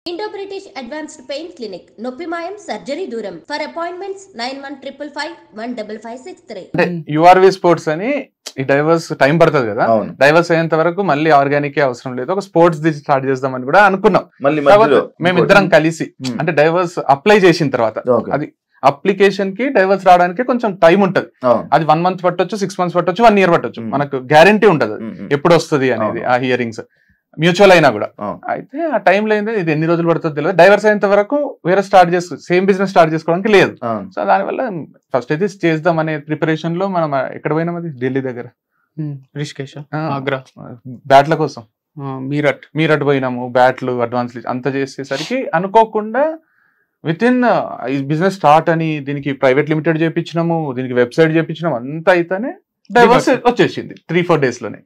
Indo British advanced pain clinic నొప్పిమాయం surgery దూరం for appointments 9155515563 అంటే యుఆర్వి స్పోర్ట్స్ అని ఈ డైవర్స్ టైం పడుతుంది కదా, డైవర్స్ అయ్యేంత వరకు మళ్ళీ ఆర్గానిక్ అవసరం లేదు, ఒక స్పోర్ట్స్ ది స్టార్ట్ చేద్దామని కూడా అనుకున్నాం. మేమిద్దరం కలిసి అంటే డైవర్స్ అప్లై చేసిన తర్వాత అది అప్లికేషన్ కి డైవర్స్ రావడానికి కొంచెం టైం ఉంటది. అది 1 month పట్టొచ్చు, 6 months పట్టొచ్చు, 1 year పట్టొచ్చు. మనకు గ్యారంటీ ఉంటది ఎప్పుడు వస్తుంది అనేది ఆ హియరింగ్స్ మ్యూచువల్ అయినా కూడా. అయితే ఆ టైంలో ఏంది ఇది ఎన్ని రోజులు పడుతుందో తెలియదు. డైవర్స్ అయినంత వరకు వేరే స్టార్ట్ సేమ్ బిజినెస్ స్టార్ట్ చేసుకోవడానికి లేదు. సో దానివల్ల ఫస్ట్ అయితే చేద్దాం అనే ప్రిపరేషన్ లో మనం ఎక్కడ పోయినాం, అది ఢిల్లీ దగ్గర రిషికేష్, ఆగ్రా, బ్యాట్ల కోసం మీరట్ పోయినాము. బ్యాట్లు అడ్వాన్స్ అంత చేసేసరికి అనుకోకుండా విత్ ఇన్ ఈ బిజినెస్ స్టార్ట్ అని దీనికి ప్రైవేట్ లిమిటెడ్ చేయించినాము, దీనికి వెబ్సైట్ చేయించినాము, అంతా అయితేనే డైవర్స్ వచ్చేసింది 3-4 days లోనే.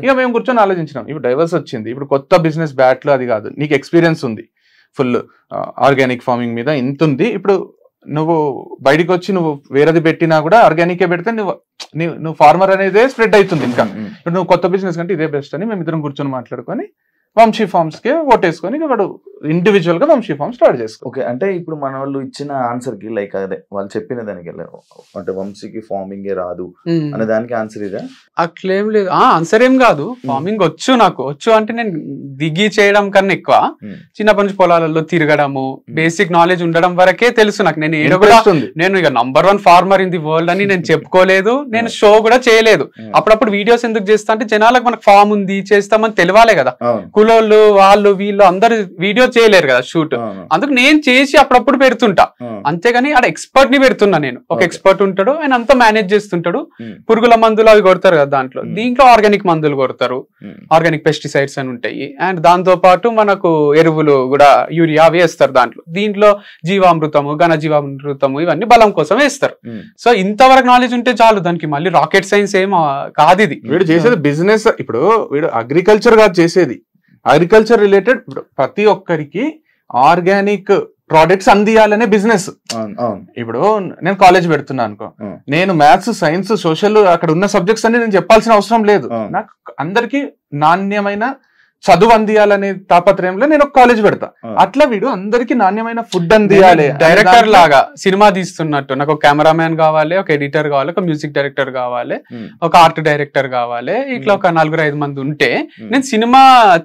ఇక మేము కూర్చొని ఆలోచించినాం, ఇప్పుడు డైవర్స్ వచ్చింది, ఇప్పుడు కొత్త బిజినెస్ బ్యాట్లు అది కాదు, నీకు ఎక్స్పీరియన్స్ ఉంది ఫుల్ ఆర్గానిక్ ఫార్మింగ్ మీద ఇంత ఉంది. ఇప్పుడు నువ్వు బయటకు వచ్చి నువ్వు వేరేది పెట్టినా కూడా ఆర్గానికే పెడితే నువ్వు ఫార్మర్ అనేదే స్ప్రెడ్ అవుతుంది. ఇంకా ఇప్పుడు నువ్వు కొత్త బిజినెస్ కంటే ఇదే బెస్ట్ అని మేము ఇద్దరం కూర్చొని మాట్లాడుకొని వంశీ ఫార్మ్స్ కి ఓటేసుకొని వాడు ఇండివిజువల్ గా వంశీ ఫార్మ్ స్టార్ట్ చేసుకో. ఓకే, అంటే ఇప్పుడు మన వాళ్ళు ఇచ్చిన ఆన్సర్ కి లైక్ అదే వాళ్ళు చెప్పిన దానికి అంటే వంశీకి ఫార్మింగ్ రాదు అనే దానికి ఆన్సర్ ఇదే? అట్లేం లేదు, ఆన్సర్ ఏం కాదు. ఫార్మింగ్ వచ్చు, నాకు వచ్చు అంటే నేను దిగి చేయడం కన్నా ఎక్కువ చిన్నప్పటి నుంచి పొలాలలో తిరగడము, బేసిక్ నాలెడ్జ్ ఉండడం వరకే తెలుసు నాకు. నేను ఏదో కూడా నేను ఇక #1 ఫార్మర్ ఇన్ ది వరల్డ్ అని నేను చెప్పుకోలేదు, నేను షో కూడా చేయలేదు. అప్పుడప్పుడు వీడియోస్ ఎందుకు చేస్తా అంటే జనాలకు మనకు ఫార్మ్ ఉంది చేస్తామని తెలియాలే కదా. కులోళ్ళు వాళ్ళు వీళ్ళు అందరు వీడియో చేయలేరు కదా షూట్, అందుకు నేను చేసి అప్పుడప్పుడు పెడుతుంటా. అంతేగాని అక్కడ ఎక్స్పర్ట్ ని పెడుతున్నా నేను. ఒక ఎక్స్పర్ట్ ఉంటాడు, ఆయన అంతా మేనేజ్ చేస్తుంటాడు. పురుగుల మందులు అవి కొడతారు కదా దీంట్లో ఆర్గానిక్ మందులు కొడతారు, ఆర్గానిక్ పెస్టిసైడ్స్ అని ఉంటాయి. అండ్ దాంతో పాటు మనకు ఎరువులు కూడా యూరియా వేస్తారు దీంట్లో జీవామృతము, ఘన జీవామృతము ఇవన్నీ బలం కోసం వేస్తారు. సో ఇంతవరకు నాలెడ్జ్ ఉంటే చాలు, దానికి మళ్ళీ రాకెట్ సైన్స్ ఏం కాదు. ఇది వీడు చేసేది బిజినెస్, ఇప్పుడు వీడు అగ్రికల్చర్ కాదు చేసేది, అగ్రికల్చర్ రిలేటెడ్ ప్రతి ఒక్కరికి ఆర్గానిక్ ప్రోడక్ట్స్ అందియాలనే బిజినెస్. ఇప్పుడు నేను కాలేజ్ పెడుతున్నా అనుకో, నేను మ్యాథ్స్, సైన్స్, సోషల్ అక్కడ ఉన్న సబ్జెక్ట్స్ అన్ని నేను చెప్పాల్సిన అవసరం లేదు. నాకు అందరికి నాణ్యమైన చదువు అందియాలనే తాపత్రయంలో నేను ఒక కాలేజ్ పెడతా. అట్లా వీడు అందరికి నాణ్యమైన ఫుడ్ అందియాలి. డైరెక్టర్ లాగా సినిమా తీస్తున్నట్టు నాకు ఒక కెమెరామ్యాన్ కావాలి, ఒక ఎడిటర్ కావాలి, ఒక మ్యూజిక్ డైరెక్టర్ కావాలి, ఒక ఆర్ట్ డైరెక్టర్ కావాలి, ఇట్లా ఒక 4-5 మంది ఉంటే నేను సినిమా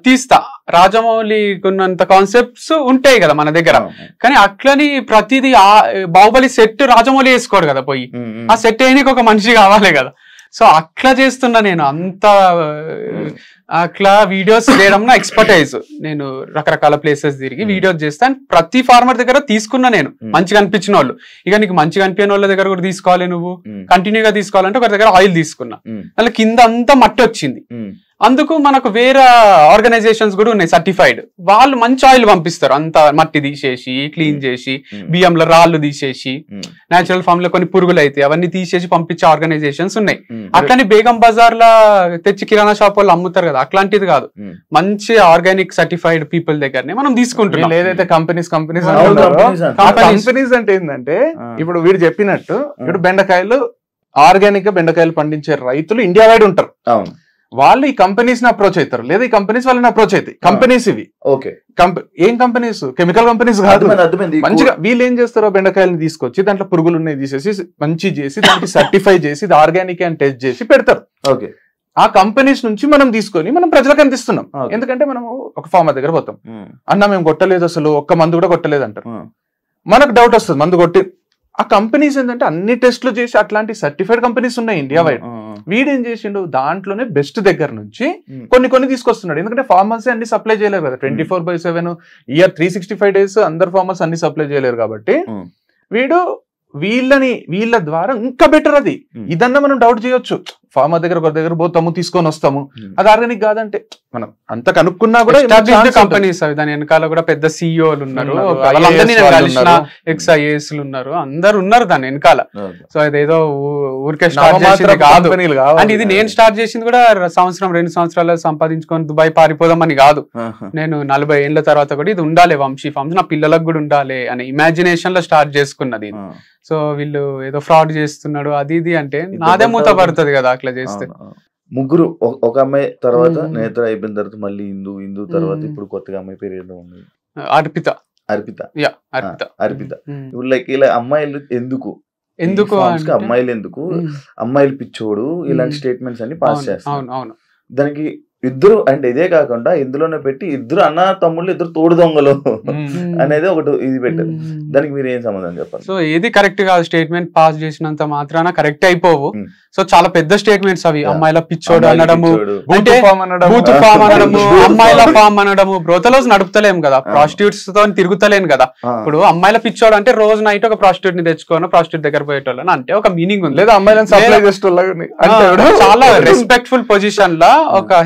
తీస్తా. రాజమౌళి ఉన్నంత కాన్సెప్ట్స్ ఉంటాయి కదా మన దగ్గర, కానీ అట్లని ప్రతిదీ బాహుబలి సెట్ రాజమౌళి వేసుకోడు కదా, పోయి ఆ సెట్ వేయడానికి ఒక మనిషి కావాలి కదా. సో అట్లా చేస్తున్నా నేను, అంత అట్లా వీడియోస్ చేయడం నా ఎక్స్పర్టైజ్. నేను రకరకాల ప్లేసెస్ తిరిగి వీడియోస్ చేస్తాను. ప్రతి ఫార్మర్ దగ్గర తీసుకున్నా నేను, మంచిగా అనిపించిన వాళ్ళు. ఇక నీకు మంచిగా అనిపించిన వాళ్ళ దగ్గర కూడా తీసుకోవాలి, నువ్వు కంటిన్యూగా తీసుకోవాలంటే ఒక దగ్గర ఆయిల్ తీసుకున్నా, అలా కింద అంతా మట్టి వచ్చింది. అందుకు మనకు వేరే ఆర్గనైజేషన్స్ కూడా ఉన్నాయి సర్టిఫైడ్, వాళ్ళు మంచి ఆయిల్ పంపిస్తారు. అంత మట్టి తీసేసి క్లీన్ చేసి, బియ్యంలో రాళ్ళు తీసేసి, నేచురల్ ఫామ్ లో కొన్ని పురుగులు అయితే అవన్నీ తీసేసి పంపించే ఆర్గనైజేషన్స్ ఉన్నాయి. అట్లని బేగం బజార్ లా తెచ్చి కిరాణా షాప్ వాళ్ళు అమ్ముతారు కదా, అట్లాంటిది కాదు. మంచి ఆర్గానిక్ సర్టిఫైడ్ పీపుల్ దగ్గరనే మనం తీసుకుంటున్నాం. ఏదైతే కంపెనీస్ అంటే ఏంటంటే, ఇప్పుడు వీడు చెప్పినట్టు ఇప్పుడు బెండకాయలు ఆర్గానిక్ గా బెండకాయలు పండించే రైతులు ఇండియా వైడ్ ఉంటారు. వాళ్ళు ఈ కంపెనీస్ ని అప్రోచ్ అవుతారు, లేదా ఈ కంపెనీస్ వాళ్ళని అప్రోచ్ అవుతాయి. కంపెనీస్ ఇవి ఏం కంపెనీస్, కెమికల్ కంపెనీస్ కాదు. మంచిగా వీళ్ళు ఏం చేస్తారో బెండకాయలను తీసుకొచ్చి దాంట్లో పురుగులు ఉన్నాయి తీసేసి మంచి చేసి దానికి సర్టిఫై చేసి ఆర్గానిక్ అని టెస్ట్ చేసి పెడతారు. ఆ కంపెనీస్ నుంచి మనం తీసుకొని మనం ప్రజలకు అందిస్తున్నాం. ఎందుకంటే మనం ఒక ఫార్మర్ దగ్గర పోతాం, అన్న మేము కొట్టలేదు, అసలు ఒక్క మందు కూడా కొట్టలేదు అంటారు. మనకు డౌట్ వస్తుంది, మందు కొట్టి. ఆ కంపెనీస్ ఏంటంటే అన్ని టెస్టులు చేసి అట్లాంటి సర్టిఫైడ్ కంపెనీస్ ఉన్నాయి ఇండియా వైడ్. వీడేం చేసిండు, దాంట్లోనే బెస్ట్ దగ్గర నుంచి కొన్ని తీసుకొస్తున్నాడు. ఎందుకంటే ఫార్మర్స్ అన్ని సప్లై చేయలేరు కదా, 24/7 ఇయర్ 365 days అందరు ఫార్మర్స్ అన్ని సప్లై చేయలేరు. కాబట్టి వీడు వీళ్ళ ద్వారా ఇంకా బెటర్. అది ఇదన్నా మనం డౌట్ చేయొచ్చు, ఫార్మర్ దగ్గర ఒకరి దగ్గర పోతాము తీసుకొని వస్తాము, అది ఆర్గానిక్ కాదంటే మనం అంత కనుక్కున్నా కూడా కంపెనీస్ అవి దాని వెనకాల కూడా పెద్ద సిఇఓలు ఉన్నారు, ఎక్స్ఐఏఎస్ ఉన్నారు, అందరు ఉన్నారు దాని వెనకాల. సో అదేదో ఊరికే స్టార్ట్ చేసింది కాదు. అంటే ఇది నేను స్టార్ట్ చేసింది కూడా 1-2 సంవత్సరాలు సంపాదించుకొని దుబాయ్ పారిపోదామని కాదు. నేను 40 ఏళ్ల తర్వాత కూడా ఇది ఉండాలి వంశీ ఫార్మ్స్, నా పిల్లలకు కూడా ఉండాలి అనే ఇమాజినేషన్ లో స్టార్ట్ చేసుకున్నది. సో వీళ్ళు ఏదో ఫ్రాడ్ చేస్తున్నాడు అది ఇది అంటే నాదే మూత పడుతుంది కదా అట్లా చేస్తే. ముగ్గురు, ఒక అమ్మాయి తర్వాత నేత్ర అయిపోయిన తర్వాత మళ్ళీ హిందూ తర్వాత ఇప్పుడు కొత్తగా అమ్మాయి పేరు ఏదో ఉంది, అర్పిత. ఇప్పుడు లైక్ ఇలా అమ్మాయిలు ఎందుకు అమ్మాయిలు ఎందుకు అమ్మాయిలు పిచ్చోడు ఇలాంటి స్టేట్మెంట్స్ అన్ని పాస్ చేస్తారు. దానికి ఇద్దరు అంటే ఇదే కాకుండా ఇందులోనే పెట్టి ఇద్దరు అన్న తమ్ముళ్ళు ఇద్దరు తోడు దొంగలు అనేది ఒకటి ఇది పెట్టారు. దానికి మీరు ఏం సమాధానం చెప్పాలి? సో ఏది కరెక్ట్ కాదు, స్టేట్మెంట్ పాస్ చేసినంత మాత్రాన కరెక్ట్ అయిపోవు. సో చాలా పెద్ద స్టేట్మెంట్స్ అవి. అమ్మాయిల పిచ్చోడు అనడము, అంటే బూత్ ఫామ్ అనడము, అమ్మాయిల ఫామ్ అనడము. బ్రోతలోస్ నడుపుతలేం కదా, ప్రాస్టిట్యూట్స్ తో తిరుగుతలేను కదా. ఇప్పుడు అమ్మాయిల పిచ్చోడు అంటే రోజు నైట్ ఒక ప్రాస్టిట్యూట్ ని తెచ్చుకోను, ప్రాస్టిట్యూట్ దగ్గర పోయేటోళ్ళని అంటే ఒక మీనింగ్ ఉంది. లేదా అమ్మాయిలను సప్లై చేసేటోళ్ళని చాలా రెస్పెక్ట్ఫుల్ పొజిషన్ లా ఒక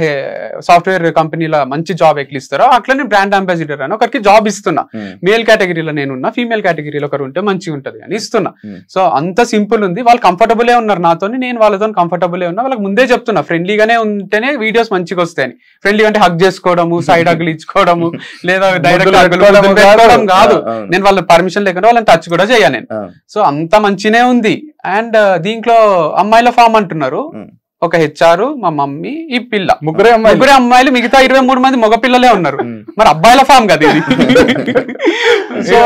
సాఫ్ట్వేర్ కంపెనీలో మంచి జాబ్ ఎక్కిస్తారో అట్లా నేను బ్రాండ్ అంబాసిడర్ అని ఒకరికి జాబ్ ఇస్తున్నా. మేల్ కేటగిరీలో నేనున్నా, ఫీమేల్ కేటగిరీలో ఒకరు ఉంటే మంచిగా ఉంటది అని ఇస్తున్నా. సో అంత సింపుల్ ఉంది. వాళ్ళు కంఫర్టబుల్ ఉన్నారు నాతో, నేను వాళ్ళతో కంఫర్టబుల్ ఉన్నా. వాళ్ళకి ముందే చెప్తున్నా ఫ్రెండ్లీగానే ఉంటేనే వీడియోస్ మంచిగా వస్తాయని. ఫ్రెండ్లీగా అంటే హగ్ చేసుకోవడము, సైడ్ హగ్లు ఇచ్చుకోవడము, లేదా డైరెక్ట్ పెట్టుకోవడం కాదు. నేను వాళ్ళ పర్మిషన్ లేకుండా వాళ్ళని టచ్ కూడా చేయను నేను. సో అంత మంచినే ఉంది. అండ్ దీంట్లో అమ్మాయిల ఫామ్ అంటున్నారు. ఒక హెచ్ఆర్, మా మమ్మీ, ఈ పిల్ల, ముగ్గురే అమ్మాయిలు, మిగతా 23 మంది మగ పిల్లలే ఉన్నారు. మరి అబ్బాయిల ఫామ్ కదా ఇది. సో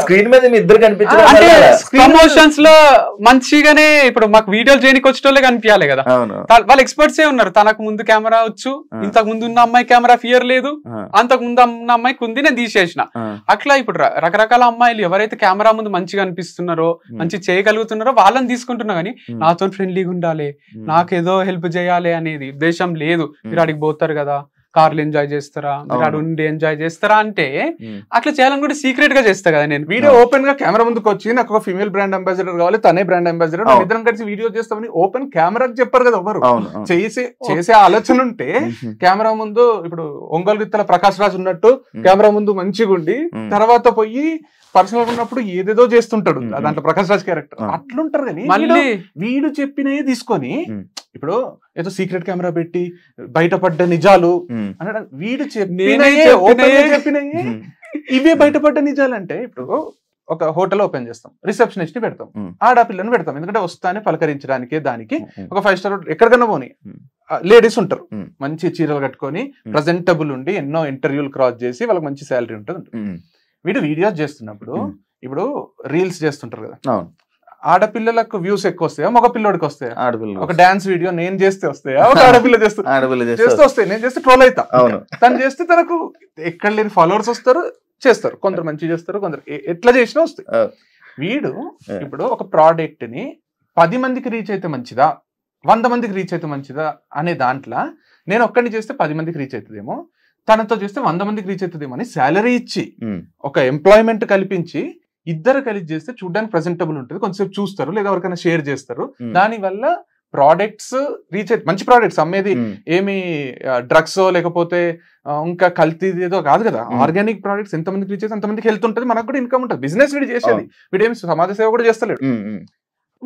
స్క్రీన్ మీద ఇద్దరు కనిపించారు అంటే ప్రమోషన్స్ లో మంచిగానే ఇప్పుడు మాకు వీడియోలు చేయడానికి వచ్చేటోళ్ళే కనిపించాలి కదా. వాళ్ళ ఎక్స్పర్ట్స్ ఏ ఉన్నారు. తనకు ముందు కెమెరా వచ్చు, ఇంతకు ముందు ఉన్న అమ్మాయి కెమెరా ఫియర్ లేదు, అంతకు ముందు ఉన్న అమ్మాయికి ఉంది, నేను తీసేసిన. అట్లా ఇప్పుడు రకరకాల అమ్మాయిలు ఎవరైతే కెమెరా ముందు మంచిగా అనిపిస్తున్నారో, మంచి చేయగలుగుతున్నారో వాళ్ళని తీసుకుంటున్నా. కానీ నాతో ఫ్రెండ్లీగా ఉండాలి, నాకేదో హెల్ప్ చేయాలి అనేది ఉద్దేశం లేదు. మీరు అడిగి పోతారు కదా, కార్లు ఎంజాయ్ చేస్తారా, మీరు అడు ఉండి ఎంజాయ్ చేస్తారా అంటే అట్లా చేయాలని కూడా సీక్రెట్ గా చేస్తా కదా నేను. వీడియో ఓపెన్ గా కెమెరా ముందుకు వచ్చి నాకు ఒక ఫీమేల్ బ్రాండ్ అంబాసిడర్ కావాలి, తనే బ్రాండ్ అంబాసిడర్, ఇద్దరం కలిసి వీడియో చేస్తామని ఓపెన్ కెమెరాకి చెప్పారు కదా ఎవరు. చేసే ఆలోచన ఉంటే కెమెరా ముందు ఇప్పుడు ఒంగోలు గిత్తల ప్రకాష్ రాజ్ ఉన్నట్టు కెమెరా ముందు మంచిగా ఉండి తర్వాత పోయి పర్సనల్ ఉన్నప్పుడు ఏదేదో చేస్తుంటాడు దాంట్లో ప్రకాష్ రాజ్ క్యారెక్టర్ అట్లుంటారు. కానీ వీడు చెప్పినవి తీసుకొని ఇప్పుడు ఏదో సీక్రెట్ కెమెరా పెట్టి బయటపడ్డ నిజాలు అనడం, వీడు చెప్పినవి ఇవే బయటపడ్డ నిజాలు. అంటే ఇప్పుడు ఒక హోటల్ ఓపెన్ చేస్తాం, రిసెప్షనిస్ట్ ని పెడతాం, ఆడపిల్లని పెడతాం, ఎందుకంటే వస్తానే పలకరించడానికి. దానికి ఒక 5 స్టార్ ఎక్కడికన్నా పోనీ లేడీస్ ఉంటారు, మంచి చీరలు కట్టుకొని ప్రజెంటబుల్ ఉండి ఎన్నో ఇంటర్వ్యూలు క్రాస్ చేసి వాళ్ళకి మంచి శాలరీ ఉంటుంది. వీడు వీడియోస్ చేస్తున్నప్పుడు ఇప్పుడు రీల్స్ చేస్తుంటారు కదా, ఆడపిల్లలకు వ్యూస్ ఎక్కువ వస్తాయా, మగ పిల్లోడికి వస్తాయా? ఒక డాన్స్ వీడియో నేను చేస్తే వస్తాయా, ఒక ఆడపిల్ల చేస్తే వస్తాయి. నేను చేస్తే ట్రోల్ అవుతా, తను చేస్తే తనకు ఎక్కడ లేని ఫాలోవర్స్ వస్తారు, చేస్తారు. కొందరు మంచి చేస్తారు, కొందరు ఎట్లా చేసినా వస్తాయి. వీడు ఇప్పుడు ఒక ప్రోడక్ట్ ని 10 మందికి రీచ్ అయితే మంచిదా, 100 మందికి రీచ్ అయితే మంచిదా అనే దాంట్లో నేను ఒక్కడిని చేస్తే 10 మందికి రీచ్ అవుతుందేమో, తనతో చేస్తే 100 మందికి రీచ్ అవుతుందేమో అని శాలరీ ఇచ్చి ఒక ఎంప్లాయ్మెంట్ కల్పించి ఇద్దరు కలిసి చేస్తే చూడడానికి ప్రెజెంటబుల్ ఉంటుంది, కొంచెంసేపు చూస్తారు, లేదా ఎవరికైనా షేర్ చేస్తారు. దాని వల్ల ప్రోడక్ట్స్ రీచ్ అయితే మంచి ప్రోడక్ట్స్ అమ్మేది ఏమి డ్రగ్స్ లేకపోతే ఇంకా కల్తీ ఏదో కాదు కదా. ఆర్గానిక్ ప్రోడక్ట్స్ ఎంతమందికి రీచ్ అయితే అంతమందికి హెల్త్ ఉంటుంది, మనకు కూడా ఇన్కమ్ ఉంటుంది. బిజినెస్ వీడు చేసేది, వీడేమి సమాజ సేవ కూడా చేస్తలేడు.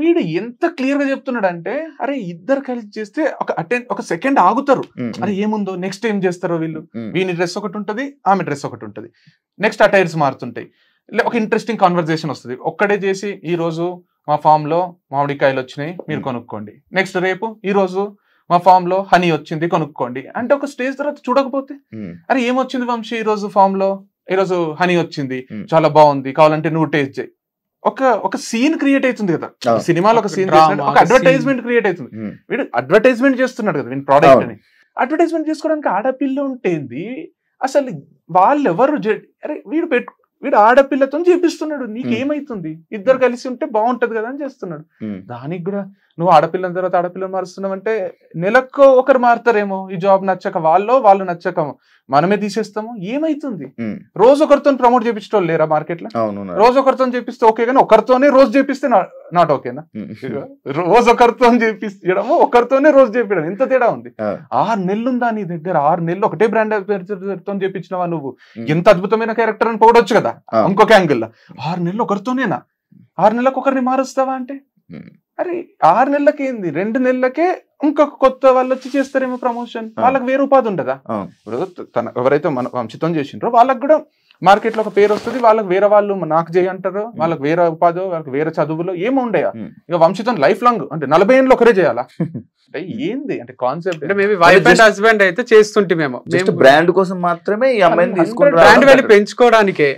వీడు ఎంత క్లియర్ గా చెప్తున్నాడు అంటే, అరే ఇద్దరు కలిసి చేస్తే ఒక సెకండ్ ఆగుతారు, అరే ఏముందో నెక్స్ట్ ఏం చేస్తారో వీళ్ళు. వీని డ్రెస్ ఒకటి ఉంటుంది, ఆమె డ్రెస్ ఒకటి ఉంటుంది, నెక్స్ట్ అటైర్స్ మారుతుంటాయి, ఒక ఇంట్రెస్టింగ్ కాన్వర్సేషన్ వస్తుంది. ఒక్కడే చేసి ఈ రోజు మా ఫామ్ లో మామిడికాయలు వచ్చినాయి మీరు కొనుక్కోండి, నెక్స్ట్ రేపు ఈ రోజు మా ఫామ్ లో హనీ వచ్చింది కొనుక్కోండి అంటే, ఒక స్టేజ్ తర్వాత చూడకపోతే అరే ఏమొచ్చింది వంశీ ఈ రోజు ఫామ్ లో, ఈ రోజు హనీ వచ్చింది చాలా బాగుంది కావాలంటే నువ్వు టేస్ట్ చేయి. ఒక సీన్ క్రియేట్ అవుతుంది కదా సినిమాలో, ఒక సీన్ ఒక అడ్వర్టైజ్మెంట్ క్రియేట్ అవుతుంది. వీడు అడ్వర్టైజ్మెంట్ చేస్తున్నాడు కదా వీడి ప్రోడక్ట్ అని. అడ్వర్టైజ్మెంట్ చేసుకోవడానికి ఆడపిల్ల ఉంటేంది అసలు, వాళ్ళు ఎవరు అరే వీడు ఆడపిల్లతో చేపిస్తున్నాడు, నీకేమైతుంది, ఇద్దరు కలిసి ఉంటే బాగుంటది కదా అని చేస్తున్నాడు. దానికి కూడా నువ్వు ఆడపిల్లని తర్వాత ఆడపిల్లని మారుస్తున్నావు అంటే, నెలకు ఒకరు మారుతారేమో ఈ జాబ్ నచ్చక, వాళ్ళు నచ్చక మనమే తీసేస్తాము, ఏమైతుంది? రోజు ఒకరితో ప్రమోట్ చేపించడం లేరా మార్కెట్ లో? రోజు ఒకరితో చేపిస్తే ఓకే, కానీ ఒకరితోనే రోజు చేపిస్తే నాట్ ఓకేనా? రోజు ఒకరితో చేపించడము, ఒకరితోనే రోజు చేపించడం, ఎంత తేడా ఉంది. 6 నెలలు ఉందా నీ దగ్గర? 6 నెలలు ఒకటే బ్రాండ్ తో చేపించినవా నువ్వు? ఎంత అద్భుతమైన క్యారెక్టర్ అని పోవడొచ్చు కదా ఇంకొక యాంగిల్. 6 నెలలు ఒకరితోనేనా? 6 నెలలకు ఒకరిని మారుస్తావా అంటే, అరే 6 నెలలకి ఏంది, 2 నెలలకే ఇంకొక కొత్త వాళ్ళు వచ్చి చేస్తారేమో ప్రమోషన్, వాళ్ళకి వేరే ఉపాధి ఉండదా? ఇప్పుడు ఎవరైతే మన వంశితం చేసిండ్రో వాళ్ళకి కూడా మార్కెట్ లో ఒక పేరు వస్తుంది, వాళ్ళకి వేరే వాళ్ళు నాకు చేయంటారు, వాళ్ళకి వేరే ఉపాధి, వాళ్ళకి వేరే చదువులో ఏమో ఉండయా, ఇక వంశీతో లైఫ్ లాంగ్ అంటే 40 ఏళ్ళు ఒకరే చేయాలా అంటే ఏంది అంటే కాన్సెప్ట్. అంటే మేబీ వైఫ్ అండ్ హస్బెండ్ అయితే చేస్తుంటే మేము బ్రాండ్ కోసం మాత్రమే ఈ అమ్మాయిని తీసుకుంటాం, బ్రాండ్ వాల్యూ పెంచుకోవడానికే.